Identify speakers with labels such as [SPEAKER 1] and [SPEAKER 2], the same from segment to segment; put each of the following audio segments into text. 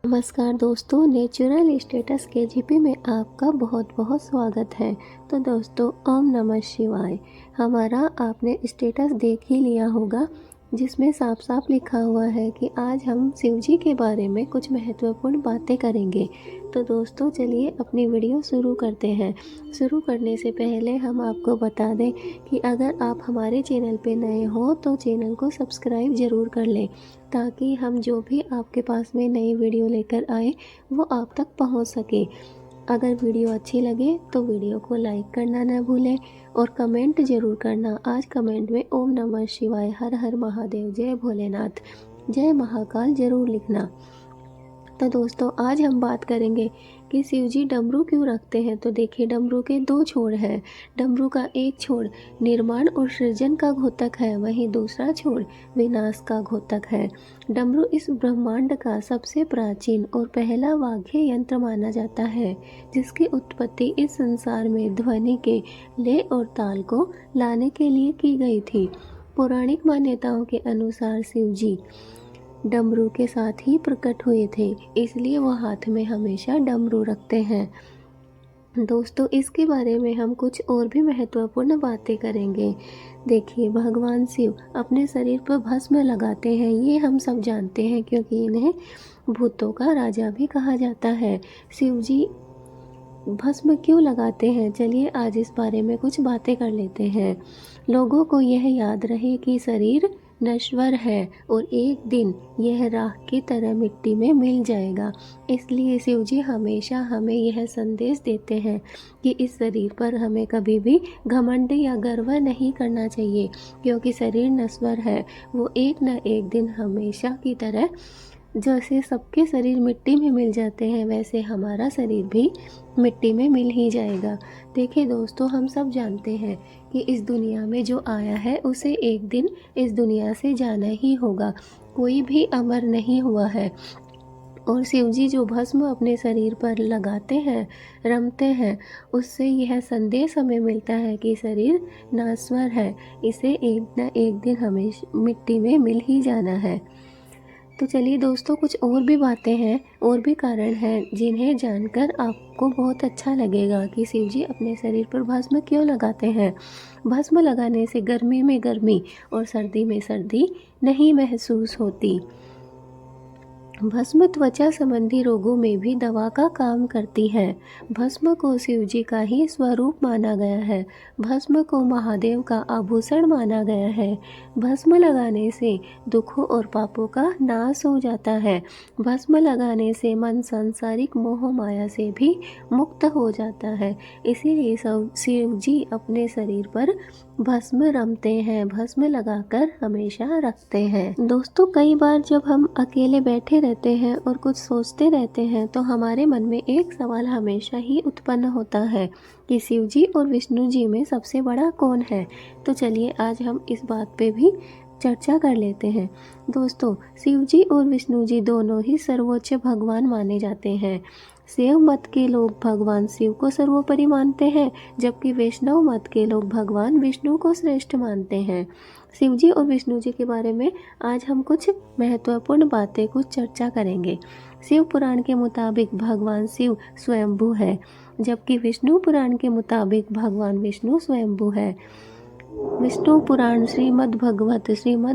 [SPEAKER 1] नमस्कार दोस्तों, natural status KGP में आपका बहुत बहुत स्वागत है। तो दोस्तों, ओम नमः शिवाय। हमारा आपने स्टेटस देख ही लिया होगा जिसमें साफ साफ लिखा हुआ है कि आज हम शिव जी के बारे में कुछ महत्वपूर्ण बातें करेंगे। तो दोस्तों, चलिए अपनी वीडियो शुरू करते हैं। शुरू करने से पहले हम आपको बता दें कि अगर आप हमारे चैनल पे नए हो तो चैनल को सब्सक्राइब ज़रूर कर लें, ताकि हम जो भी आपके पास में नई वीडियो लेकर आए वो आप तक पहुंच सके। अगर वीडियो अच्छी लगे तो वीडियो को लाइक करना न भूलें और कमेंट ज़रूर करना। आज कमेंट में ओम नमः शिवाय, हर हर महादेव, जय भोलेनाथ, जय महाकाल ज़रूर लिखना। तो दोस्तों, आज हम बात करेंगे कि शिव जी डमरू क्यों रखते हैं। तो देखिए, डमरू के दो छोर हैं। डमरू का एक छोर निर्माण और सृजन का घोतक है, वहीं दूसरा छोर विनाश का घोतक है। डमरू इस ब्रह्मांड का सबसे प्राचीन और पहला वाद्य यंत्र माना जाता है, जिसकी उत्पत्ति इस संसार में ध्वनि के लय और ताल को लाने के लिए की गई थी। पौराणिक मान्यताओं के अनुसार शिव जी डमरू के साथ ही प्रकट हुए थे, इसलिए वो हाथ में हमेशा डमरू रखते हैं। दोस्तों, इसके बारे में हम कुछ और भी महत्वपूर्ण बातें करेंगे। देखिए, भगवान शिव अपने शरीर पर भस्म लगाते हैं, ये हम सब जानते हैं, क्योंकि इन्हें भूतों का राजा भी कहा जाता है। शिव जी भस्म क्यों लगाते हैं, चलिए आज इस बारे में कुछ बातें कर लेते हैं। लोगों को यह याद रहे कि शरीर नश्वर है और एक दिन यह राख की तरह मिट्टी में मिल जाएगा। इसलिए शिव जी हमेशा हमें यह संदेश देते हैं कि इस शरीर पर हमें कभी भी घमंड या गर्व नहीं करना चाहिए, क्योंकि शरीर नश्वर है। वो एक न एक दिन हमेशा की तरह, जैसे सबके शरीर मिट्टी में मिल जाते हैं, वैसे हमारा शरीर भी मिट्टी में मिल ही जाएगा। देखिए दोस्तों, हम सब जानते हैं कि इस दुनिया में जो आया है उसे एक दिन इस दुनिया से जाना ही होगा। कोई भी अमर नहीं हुआ है। और शिव जी जो भस्म अपने शरीर पर लगाते हैं, रमते हैं, उससे यह संदेश हमें मिलता है कि शरीर नश्वर है, इसे एक न एक दिन हमें मिट्टी में मिल ही जाना है। तो चलिए दोस्तों, कुछ और भी बातें हैं, और भी कारण हैं जिन्हें जानकर आपको बहुत अच्छा लगेगा कि शिव जी अपने शरीर पर भस्म क्यों लगाते हैं। भस्म लगाने से गर्मी में गर्मी और सर्दी में सर्दी नहीं महसूस होती। भस्म त्वचा संबंधी रोगों में भी दवा का काम करती है। भस्म को शिव जी का ही स्वरूप माना गया है। भस्म को महादेव का आभूषण माना गया है। भस्म लगाने से दुखों और पापों का नाश हो जाता है। भस्म लगाने से मन सांसारिक मोह माया से भी मुक्त हो जाता है। इसीलिए शिव जी अपने शरीर पर भस्म रमते हैं, भस्म लगाकर हमेशा रखते हैं। दोस्तों, कई बार जब हम अकेले बैठे रहते हैं और कुछ सोचते रहते हैं तो हमारे मन में एक सवाल हमेशा ही उत्पन्न होता है कि शिव जी और विष्णु जी में सबसे बड़ा कौन है। तो चलिए आज हम इस बात पे भी चर्चा कर लेते हैं। दोस्तों, शिव जी और विष्णु जी दोनों ही सर्वोच्च भगवान माने जाते हैं। शैव मत के लोग भगवान शिव को सर्वोपरि मानते हैं, जबकि वैष्णव मत के लोग भगवान विष्णु को श्रेष्ठ मानते हैं। शिव जी और विष्णु जी के बारे में आज हम कुछ महत्वपूर्ण बातें, कुछ चर्चा करेंगे। शिव पुराण के मुताबिक भगवान शिव स्वयंभू है, जबकि विष्णु पुराण के मुताबिक भगवान विष्णु स्वयंभू है। विष्णु पुराण, श्रीमद्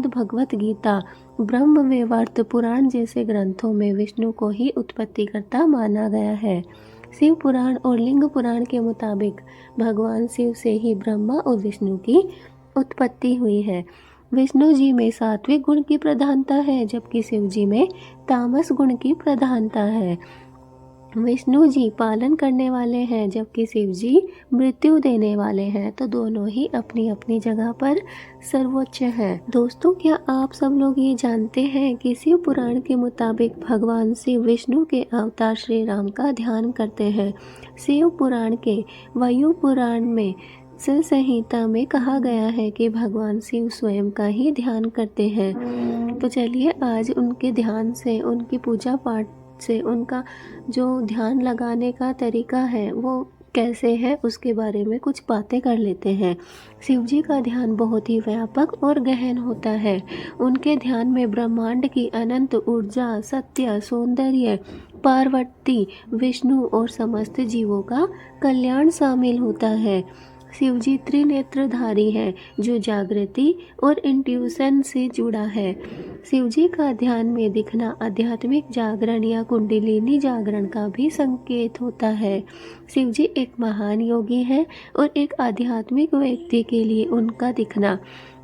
[SPEAKER 1] भगवत गीता, ब्रह्म वैवर्त पुराण जैसे ग्रंथों में विष्णु को ही उत्पत्तिकर्ता माना गया है। शिव पुराण और लिंग पुराण के मुताबिक भगवान शिव से ही ब्रह्मा और विष्णु की उत्पत्ति हुई है। विष्णु जी में सात्विक गुण की प्रधानता है, जबकि शिव जी में तामस गुण की प्रधानता है। विष्णु जी पालन करने वाले हैं, जबकि शिव जी मृत्यु देने वाले हैं। तो दोनों ही अपनी अपनी जगह पर सर्वोच्च हैं। दोस्तों, क्या आप सब लोग ये जानते हैं कि शिव पुराण के मुताबिक भगवान शिव विष्णु के अवतार श्री राम का ध्यान करते हैं। शिव पुराण के वायु पुराण में संहिता में कहा गया है कि भगवान शिव स्वयं का ही ध्यान करते हैं। तो चलिए आज उनके ध्यान से, उनकी पूजा पाठ से, उनका जो ध्यान लगाने का तरीका है वो कैसे है उसके बारे में कुछ बातें कर लेते हैं। शिव जी का ध्यान बहुत ही व्यापक और गहन होता है। उनके ध्यान में ब्रह्मांड की अनंत ऊर्जा, सत्य, सौंदर्य, पार्वती, विष्णु और समस्त जीवों का कल्याण शामिल होता है। शिव जी त्रिनेत्रधारी हैं जो जागृति और इंट्यूशन से जुड़ा है। शिव जी का ध्यान में दिखना आध्यात्मिक जागरण या कुंडलिनी जागरण का भी संकेत होता है। शिव जी एक महान योगी हैं और एक आध्यात्मिक व्यक्ति के लिए उनका दिखना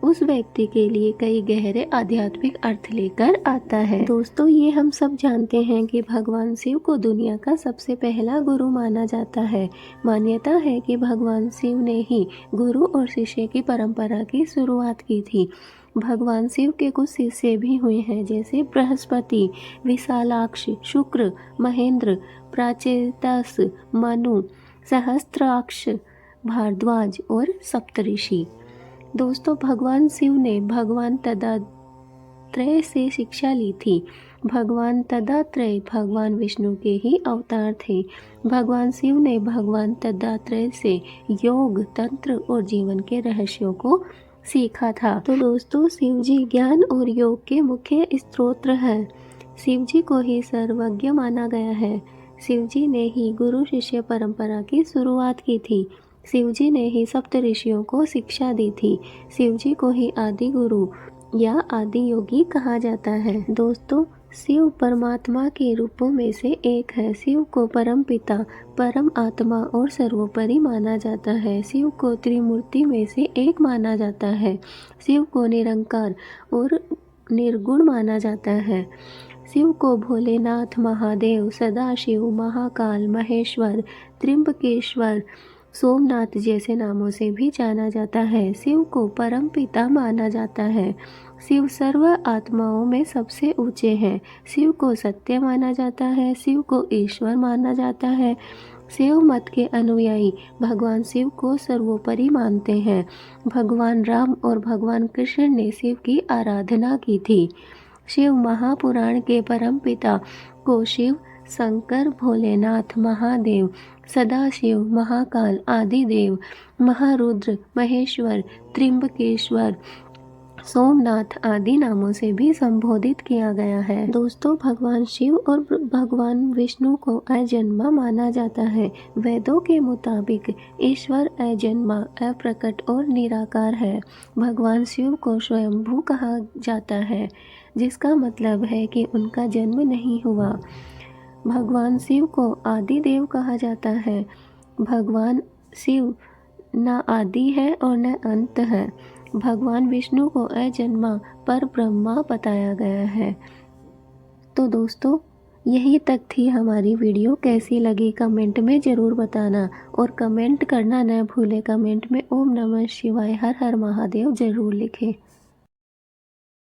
[SPEAKER 1] उस व्यक्ति के लिए कई गहरे आध्यात्मिक अर्थ लेकर आता है। दोस्तों, ये हम सब जानते हैं कि भगवान शिव को दुनिया का सबसे पहला गुरु माना जाता है। मान्यता है कि भगवान शिव ने ही गुरु और शिष्य की परंपरा की शुरुआत की थी। भगवान शिव के कुछ शिष्य भी हुए हैं, जैसे बृहस्पति, विशालाक्ष, शुक्र, महेंद्र, प्राचेतस, मनु, सहस्त्राक्ष, भारद्वाज और सप्तऋषि। दोस्तों, भगवान शिव ने भगवान दत्तात्रेय से शिक्षा ली थी। भगवान दत्तात्रेय भगवान विष्णु के ही अवतार थे। भगवान शिव ने भगवान दत्तात्रेय से योग, तंत्र और जीवन के रहस्यों को सीखा था। तो दोस्तों, शिव जी ज्ञान और योग के मुख्य स्रोत हैं। शिव जी को ही सर्वज्ञ माना गया है। शिव जी ने ही गुरु शिष्य परंपरा की शुरुआत की थी। शिव जी ने ही सप्त ऋषियों को शिक्षा दी थी। शिव जी को ही आदि गुरु या आदि योगी कहा जाता है। दोस्तों, शिव परमात्मा के रूपों में से एक है। शिव को परम पिता, परम आत्मा और सर्वोपरि माना जाता है। शिव को त्रिमूर्ति में से एक माना जाता है। शिव को निरंकार और निर्गुण माना जाता है। शिव को भोलेनाथ, महादेव, सदाशिव, महाकाल, महेश्वर, त्र्यंबकेश्वर, सोमनाथ जैसे नामों से भी जाना जाता है। शिव को परम पिता माना जाता है। शिव सर्व आत्माओं में सबसे ऊंचे हैं। शिव को सत्य माना जाता है। शिव को ईश्वर माना जाता है। शिव मत के अनुयायी भगवान शिव को सर्वोपरि मानते हैं। भगवान राम और भगवान कृष्ण ने शिव की आराधना की थी। शिव महापुराण के परम पिता को शिव, शंकर, भोलेनाथ, महादेव, सदाशिव, महाकाल, आदिदेव, महारुद्र, महेश्वर, त्र्यंबकेश्वर, सोमनाथ आदि नामों से भी संबोधित किया गया है। दोस्तों, भगवान शिव और भगवान विष्णु को अजन्मा माना जाता है। वेदों के मुताबिक ईश्वर अजन्मा, अप्रकट और निराकार है। भगवान शिव को स्वयंभू कहा जाता है, जिसका मतलब है कि उनका जन्म नहीं हुआ। भगवान शिव को आदि देव कहा जाता है। भगवान शिव न आदि है और न अंत है। भगवान विष्णु को अजन्मा पर ब्रह्मा बताया गया है। तो दोस्तों, यही तक थी हमारी वीडियो। कैसी लगी कमेंट में ज़रूर बताना और कमेंट करना न भूले। कमेंट में ओम नमः शिवाय, हर हर महादेव ज़रूर लिखें।